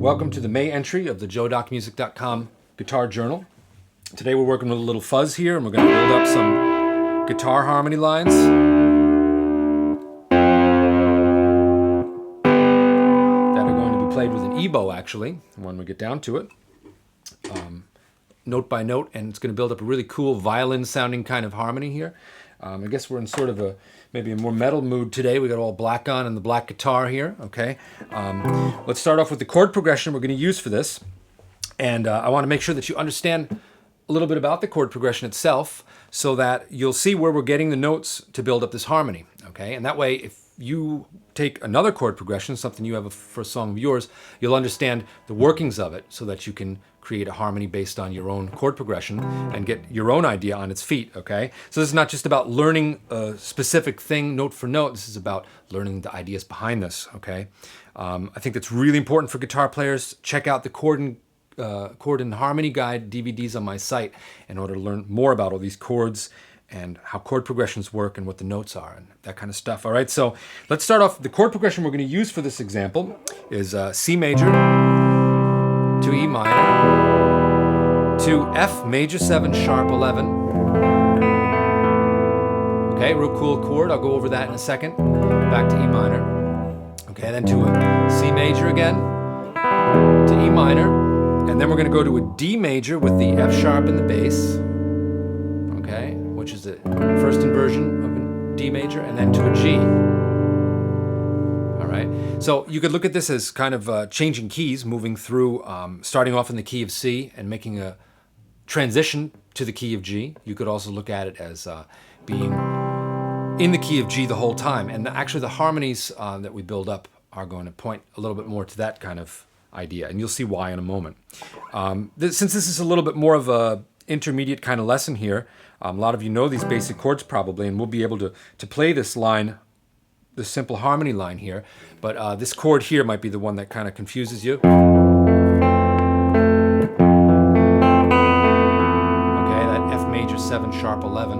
welcome to the May entry of the JoeDocMusic.com Guitar Journal. Today we're working with a little fuzz here, and we're going to build up some guitar harmony lines that are going to be played with an Ebow, actually, when we get down to it, note by note, and it's going to build up a really cool violin-sounding kind of harmony here. I guess we're in sort of maybe a more metal mood today. We got all black on and the black guitar here, okay? Let's start off with the chord progression we're going to use for this. And I want to make sure that you understand a little bit about the chord progression itself so that you'll see where we're getting the notes to build up this harmony, okay? And that way, if you take another chord progression, something you have for a song of yours, you'll understand the workings of it so that you can create a harmony based on your own chord progression and get your own idea on its feet, okay? So this is not just about learning a specific thing note for note. This is about learning the ideas behind this, okay? I think that's really important for guitar players. Check out the Chord and Harmony Guide DVDs on my site in order to learn more about all these chords and how chord progressions work and what the notes are and that kind of stuff. All right, so let's start off. The chord progression we're going to use for this example is C major to E minor to F major 7 sharp 11. Okay, real cool chord. I'll go over that in a second. Back to E minor. Okay, then to a C major again to E minor, and then we're going to go to a D major with the F sharp in the bass. Okay, which is the first inversion of a D major, and then to a G. All right, so you could look at this as kind of changing keys, moving through, starting off in the key of C and making a transition to the key of G. You could also look at it as being in the key of G the whole time. And actually the harmonies that we build up are going to point a little bit more to that kind of idea, and you'll see why in a moment. Since this is a little bit more of a intermediate kind of lesson here, a lot of you know these basic chords probably, and we'll be able to play this line, this simple harmony line here, but this chord here might be the one that kind of confuses you. Okay, that F major 7 sharp 11.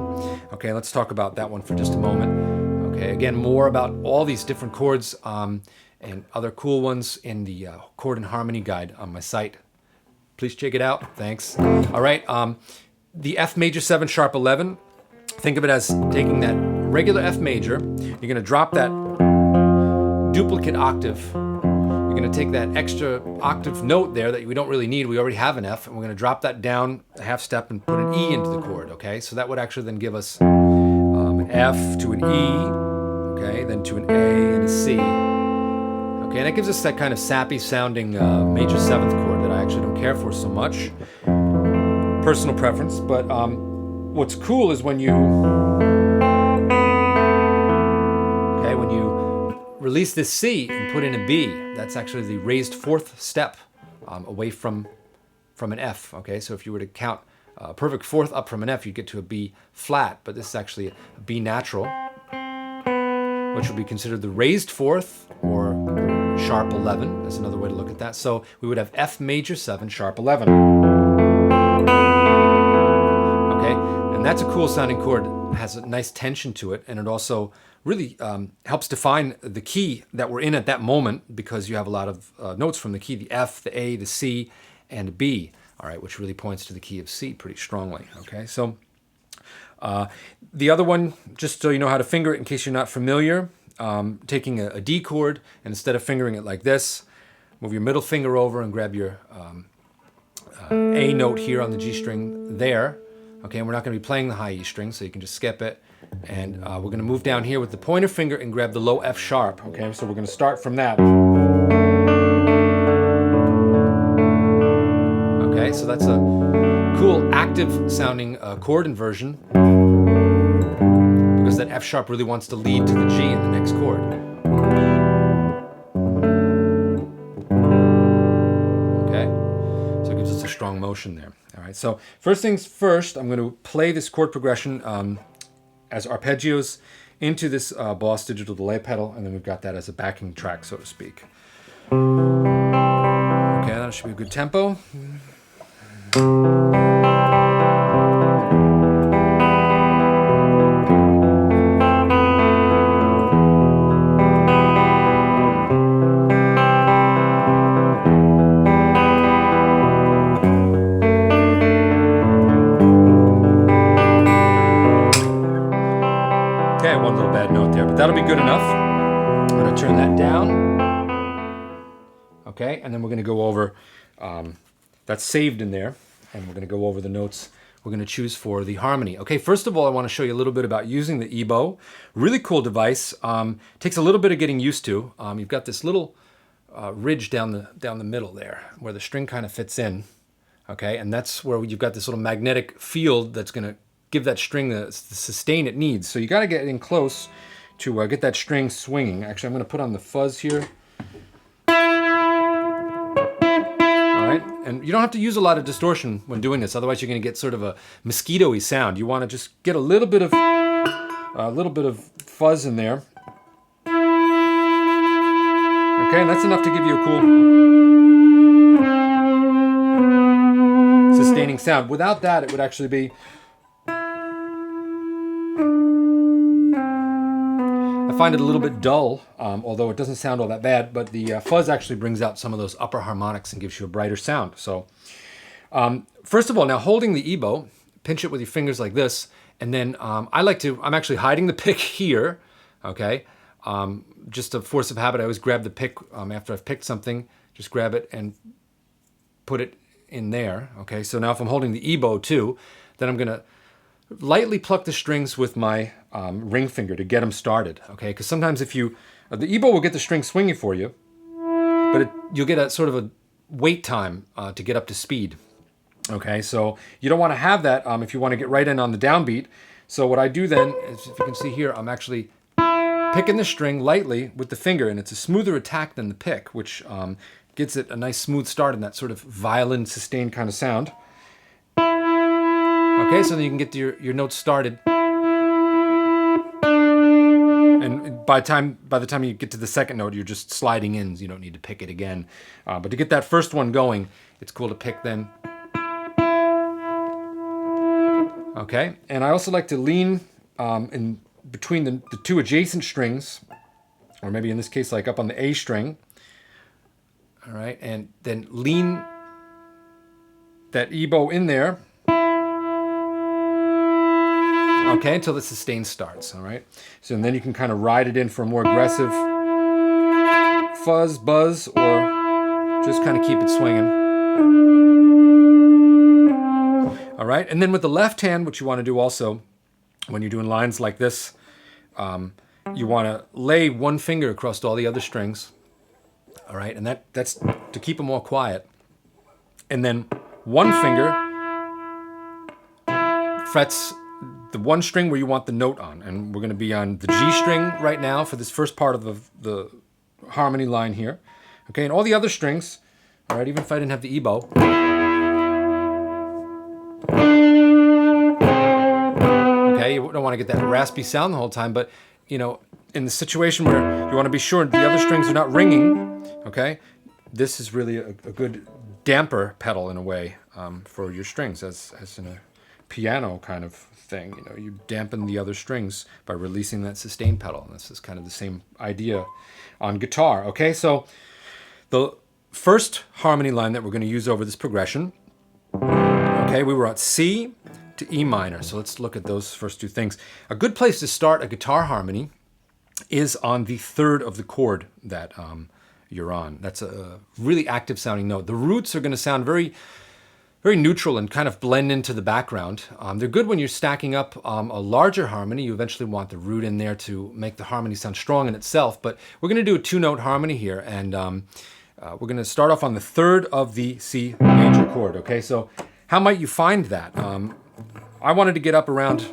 Okay, let's talk about that one for just a moment. Okay, again, more about all these different chords and other cool ones in the Chord and Harmony Guide on my site. Please check it out. Thanks. All right, the F major 7 sharp 11, think of it as taking that regular F major, you're going to drop that duplicate octave. You're going to take that extra octave note there that we don't really need. We already have an F, and we're going to drop that down a half step and put an E into the chord, okay? So that would actually then give us an F to an E, okay, then to an A and a C. Okay, and that gives us that kind of sappy sounding major 7th chord that I actually don't care for so much. Personal preference, but what's cool is when you release this C and put in a B, that's actually the raised 4th step away from an F, okay? So if you were to count a perfect 4th up from an F, you'd get to a B flat, but this is actually a B natural, which would be considered the raised 4th, or sharp 11. That's another way to look at that. So we would have F major 7 sharp 11. Okay, and that's a cool sounding chord. It has a nice tension to it, and it also really helps define the key that we're in at that moment, because you have a lot of notes from the key, the F, the A, the C, and the B, all right, which really points to the key of C pretty strongly, okay? So the other one, just so you know how to finger it in case you're not familiar, taking a D chord, and instead of fingering it like this, move your middle finger over and grab your A note here on the G string there. Okay, and we're not going to be playing the high E string, so you can just skip it. And we're going to move down here with the pointer finger and grab the low F sharp. Okay, so we're going to start from that. Okay, so that's a cool active sounding chord inversion, because that F sharp really wants to lead to the G in the next chord. Okay, so it gives us a strong motion there. All right, so first things first, I'm going to play this chord progression as arpeggios into this Boss digital delay pedal, and then we've got that as a backing track, so to speak. Okay, that should be a good tempo. Okay, one little bad note there, but that'll be good enough. I'm going to turn that down. Okay, and then we're going to go over, that's saved in there, and we're going to go over the notes we're going to choose for the harmony. Okay, first of all, I want to show you a little bit about using the Ebow. Really cool device. Takes a little bit of getting used to. You've got this little ridge down the middle there, where the string kind of fits in. Okay, and that's where you've got this little magnetic field that's going to give that string the sustain it needs. So you got to get in close to get that string swinging. Actually, I'm going to put on the fuzz here. And you don't have to use a lot of distortion when doing this, otherwise you're going to get sort of a mosquito-y sound. You want to just get a little bit of fuzz in there. Okay, and that's enough to give you a cool sustaining sound. Without that, it would actually be, I find it a little bit dull, although it doesn't sound all that bad, but the fuzz actually brings out some of those upper harmonics and gives you a brighter sound. So first of all, now holding the Ebow, pinch it with your fingers like this, and then I'm actually hiding the pick here, okay? Just a force of habit, I always grab the pick after I've picked something, just grab it and put it in there, okay? So now if I'm holding the Ebow too, then I'm gonna lightly pluck the strings with my ring finger to get them started, okay? Because sometimes if the Ebow will get the string swinging for you, but you'll get a sort of a wait time to get up to speed, okay? So you don't want to have that if you want to get right in on the downbeat. So what I do then is, if you can see here, I'm actually picking the string lightly with the finger, and it's a smoother attack than the pick, which gets it a nice smooth start in that sort of violin sustained kind of sound. Okay, so then you can get your notes started. And by the time you get to the second note, you're just sliding in, so you don't need to pick it again. But to get that first one going, it's cool to pick then. Okay, and I also like to lean in between the two adjacent strings, or maybe in this case, like up on the A string. All right, and then lean that Ebow in there. Okay, until the sustain starts, all right? So then you can kind of ride it in for a more aggressive fuzz, buzz, or just kind of keep it swinging. All right, and then with the left hand, what you want to do also, when you're doing lines like this, you want to lay one finger across all the other strings, all right? And that's to keep them all quiet. And then one finger frets the one string where you want the note on, and we're going to be on the G string right now for this first part of the harmony line here. Okay, and all the other strings, all right, even if I didn't have the Ebow. Okay, you don't want to get that raspy sound the whole time, but you know, in the situation where you want to be sure the other strings are not ringing, okay, this is really a good damper pedal in a way for your strings, as in a piano kind of thing. You know, you dampen the other strings by releasing that sustain pedal. And this is kind of the same idea on guitar. Okay, so the first harmony line that we're going to use over this progression, okay, we were at C to E minor. So let's look at those first two things. A good place to start a guitar harmony is on the third of the chord that you're on. That's a really active sounding note. The roots are going to sound very neutral and kind of blend into the background. They're good when you're stacking up a larger harmony. You eventually want the root in there to make the harmony sound strong in itself, but we're going to do a two-note harmony here, and we're going to start off on the third of the C major chord, okay? So how might you find that? I wanted to get up around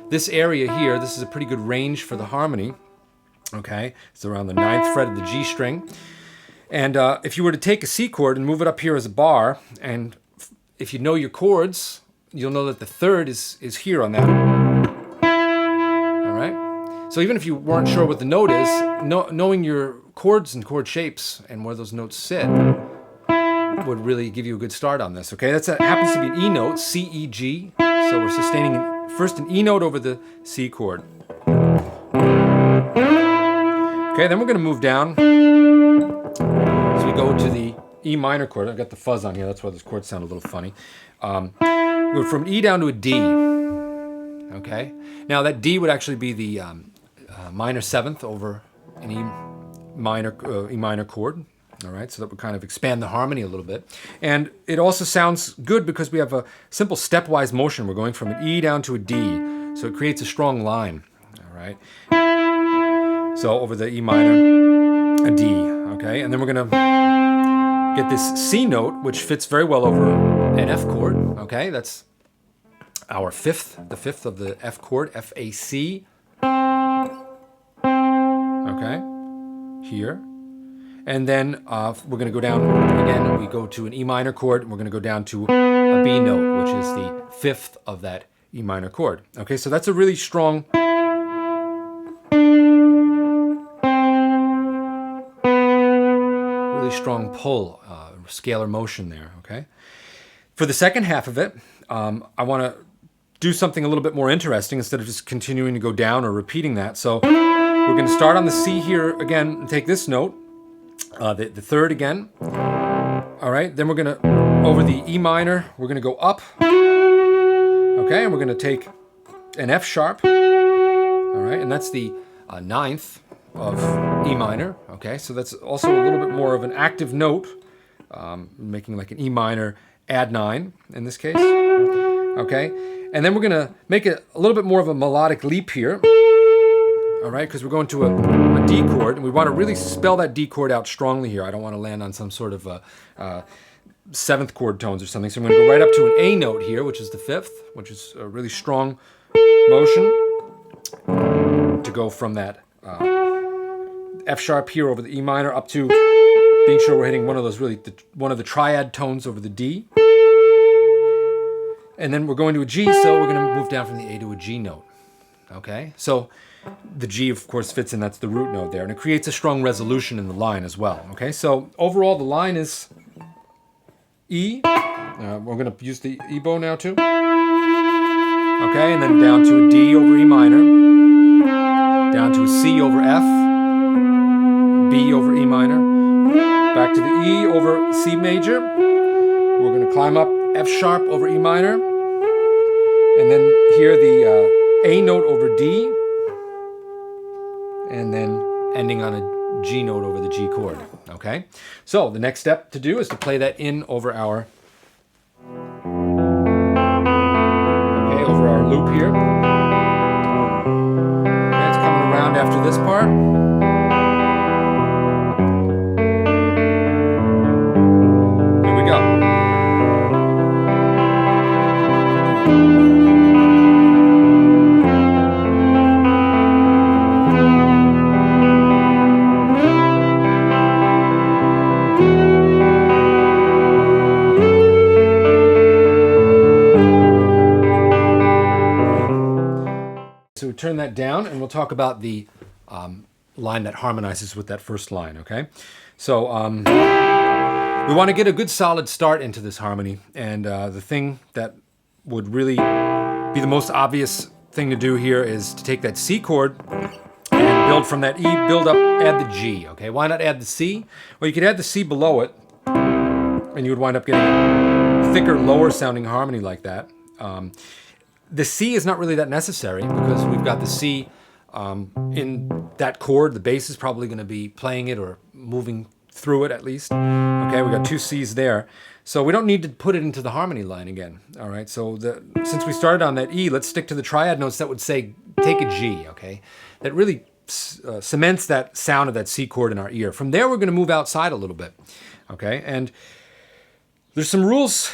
this area here. This is a pretty good range for the harmony, okay? It's around the 9th fret of the G string. And if you were to take a C chord and move it up here as a bar, and if you know your chords, you'll know that the third is here on that. All right? So even if you weren't sure what the note is, knowing your chords and chord shapes and where those notes sit would really give you a good start on this, okay? That happens to be an E note, C, E, G. So we're sustaining first an E note over the C chord. Okay, then we're going to move down as we go to the E minor chord. I've got the fuzz on here, that's why this chord sound a little funny. Go from E down to a D. Okay, now that D would actually be the minor seventh over an E minor chord. All right, so that would kind of expand the harmony a little bit. And it also sounds good because we have a simple stepwise motion. We're going from an E down to a D, so it creates a strong line. All right, so over the E minor, a D, okay? And then we're gonna get this C note, which fits very well over an F chord, okay? That's our fifth, the fifth of the F chord, F-A-C, okay, here. And then we're going to go down again. We go to an E minor chord, and we're going to go down to a B note, which is the fifth of that E minor chord. Okay, so that's a really strong, pull, scalar motion there. Okay. For the second half of it, I want to do something a little bit more interesting instead of just continuing to go down or repeating that. So we're going to start on the C here again and take this note. The third again. All right, then we're gonna, over the E minor, we're gonna go up. Okay, and we're gonna take an F sharp. All right, and that's the ninth of E minor. Okay, so that's also a little bit more of an active note, making like an E minor add 9 in this case. Okay, and then we're gonna make it a little bit more of a melodic leap here. All right, because we're going to a D chord, and we want to really spell that D chord out strongly here. I don't want to land on some sort of seventh chord tones or something. So I'm going to go right up to an A note here, which is the fifth, which is a really strong motion to go from that F sharp here over the E minor up to being sure we're hitting one of those one of the triad tones over the D. And then we're going to a G, so we're going to move down from the A to a G note. Okay, so the G, of course, fits in. That's the root note there. And it creates a strong resolution in the line as well. Okay, so overall, the line is E. We're going to use the Ebow now, too. Okay, and then down to a D over E minor. Down to a C over F. B over E minor. Back to the E over C major. We're going to climb up F sharp over E minor. And then here the A note over D. And then ending on a G note over the G chord, okay? So the next step to do is to play that in over our, over our loop here. Okay, it's coming around after this part. Here we go. So turn that down, and we'll talk about the line that harmonizes with that first line, okay? So we want to get a good solid start into this harmony, and the thing that would really be the most obvious thing to do here is to take that C chord and build from that E, build up, add the G, okay? Why not add the C? Well, you could add the C below it, and you would wind up getting a thicker, lower sounding harmony like that. The C is not really that necessary because we've got the C in that chord. The bass is probably going to be playing it or moving through it at least. Okay, we got two C's there. So we don't need to put it into the harmony line again. All right, so since we started on that E, let's stick to the triad notes that would say take a G, okay? That really cements that sound of that C chord in our ear. From there, we're going to move outside a little bit, okay? And there's some rules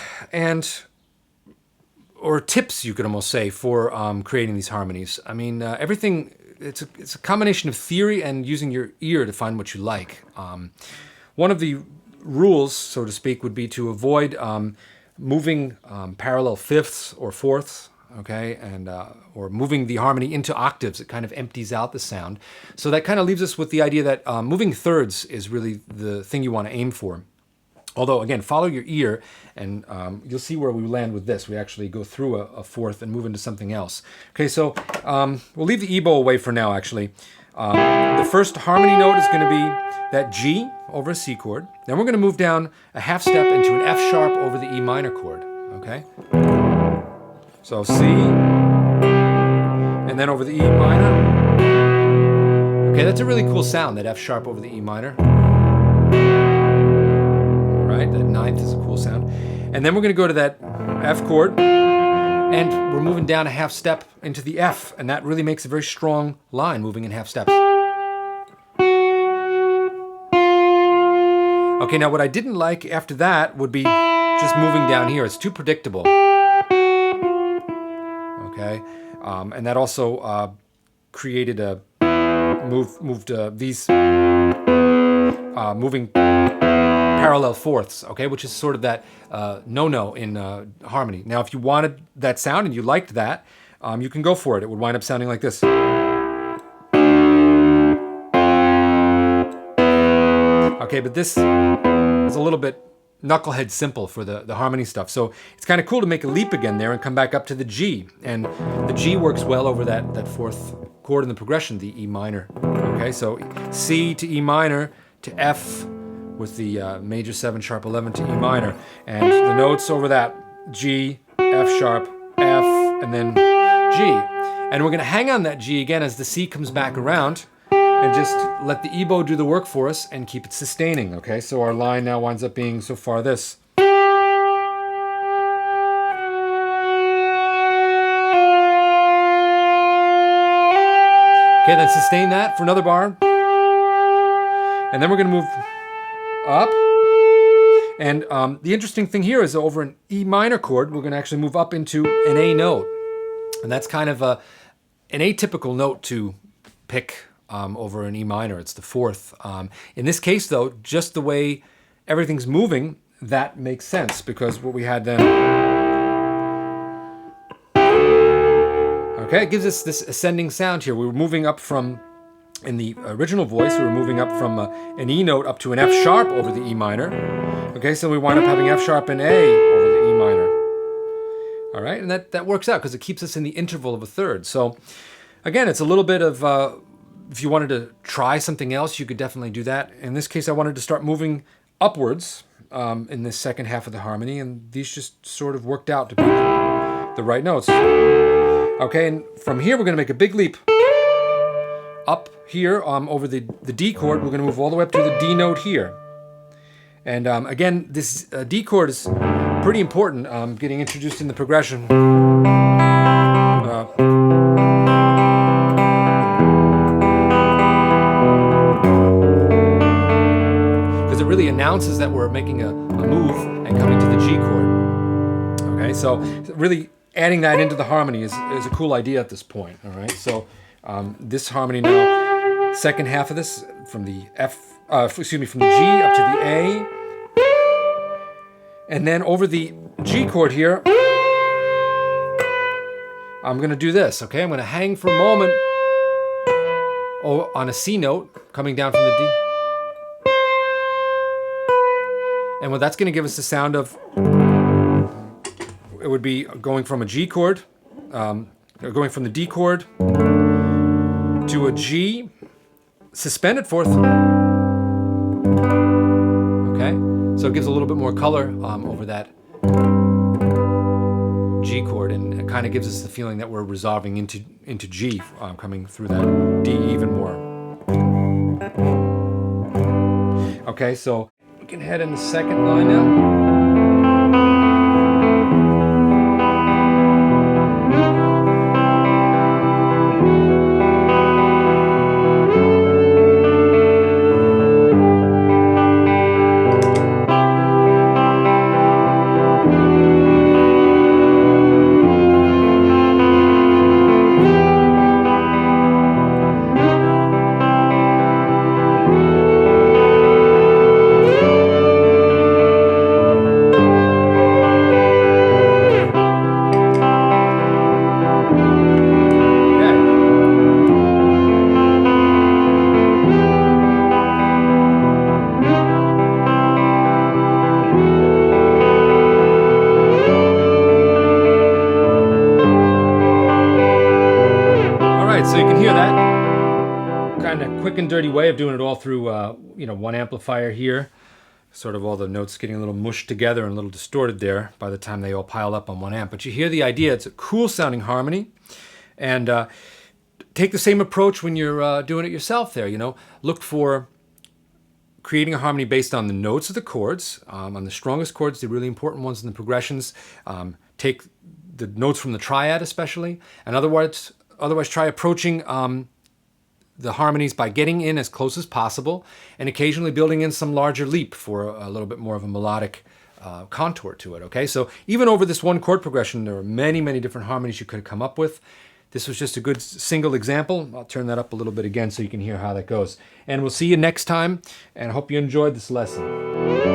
or tips, you could almost say, for creating these harmonies. I mean, everything, it's a combination of theory and using your ear to find what you like. One of the rules, so to speak, would be to avoid moving parallel fifths or fourths, okay, and or moving the harmony into octaves. It kind of empties out the sound. So that kind of leaves us with the idea that moving thirds is really the thing you want to aim for. Although, again, follow your ear, and you'll see where we land with this. We actually go through a fourth and move into something else. Okay, so we'll leave the Ebow away for now, actually. The first harmony note is going to be that G over a C chord. Then we're going to move down a half step into an F sharp over the E minor chord, okay? So C, and then over the E minor, Okay, that's a really cool sound, that F sharp over the E minor. All right, that ninth is a cool sound. And then we're going to go to that F chord, and we're moving down a half step into the F, and that really makes a very strong line, moving in half steps. Okay, now what I didn't like after that would be just moving down here. It's too predictable. Okay, and that also created a moved these moving parallel fourths. Okay, which is sort of that no-no in harmony. Now, if you wanted that sound and you liked that, you can go for it. It would wind up sounding like this. Okay, but this is a little bit knucklehead simple for the harmony stuff. So it's kind of cool to make a leap again there and come back up to the G. And the G works well over that fourth chord in the progression, the E minor. Okay, so C to E minor to F with the major 7 sharp 11 to E minor. And the notes over that, G, F sharp, F, and then G. And we're going to hang on that G again as the C comes back around, and just let the Ebow do the work for us and keep it sustaining, okay? So our line now winds up being so far this. Okay, then sustain that for another bar. And then we're gonna move up. And the interesting thing here is over an E minor chord, we're gonna actually move up into an A note. And that's kind of an atypical note to pick over an E minor. It's the fourth. In this case, though, just the way everything's moving, that makes sense, because what we had then... Okay, it gives us this ascending sound here. We were moving up from, in the original voice, we were moving up from an E note up to an F sharp over the E minor. Okay, so we wind up having F sharp and A over the E minor. All right, and that works out because it keeps us in the interval of a third. So, again, it's a little bit of... if you wanted to try something else, you could definitely do that. In this case, I wanted to start moving upwards in this second half of the harmony, and these just sort of worked out to be the right notes. Okay, and from here we're going to make a big leap up here over the D chord. We're going to move all the way up to the D note here. And again, this D chord is pretty important, getting introduced in the progression. It really announces that we're making a move and coming to the G chord. Okay, so really adding that into the harmony is a cool idea at this point. All right, so this harmony now, second half of this, from the from the G up to the A, and then over the G chord here, I'm going to do this. Okay, I'm going to hang for a moment on a C note coming down from the D. And what that's going to give us the sound of, it would be going from a G chord, going from the D chord to a G, suspended fourth. Okay, so it gives a little bit more color over that G chord, and it kind of gives us the feeling that we're resolving into G, coming through that D even more. Okay, so we can head in the second line now. So you can hear that kind of quick and dirty way of doing it all through, one amplifier here. Sort of all the notes getting a little mushed together and a little distorted there by the time they all pile up on one amp. But you hear the idea. It's a cool sounding harmony. And take the same approach when you're doing it yourself there, you know. Look for creating a harmony based on the notes of the chords, on the strongest chords, the really important ones in the progressions. Take the notes from the triad especially, and otherwise try approaching the harmonies by getting in as close as possible and occasionally building in some larger leap for a little bit more of a melodic contour to it, okay? So even over this one chord progression, there are many, many different harmonies you could have come up with. This was just a good single example. I'll turn that up a little bit again so you can hear how that goes. And we'll see you next time, and I hope you enjoyed this lesson.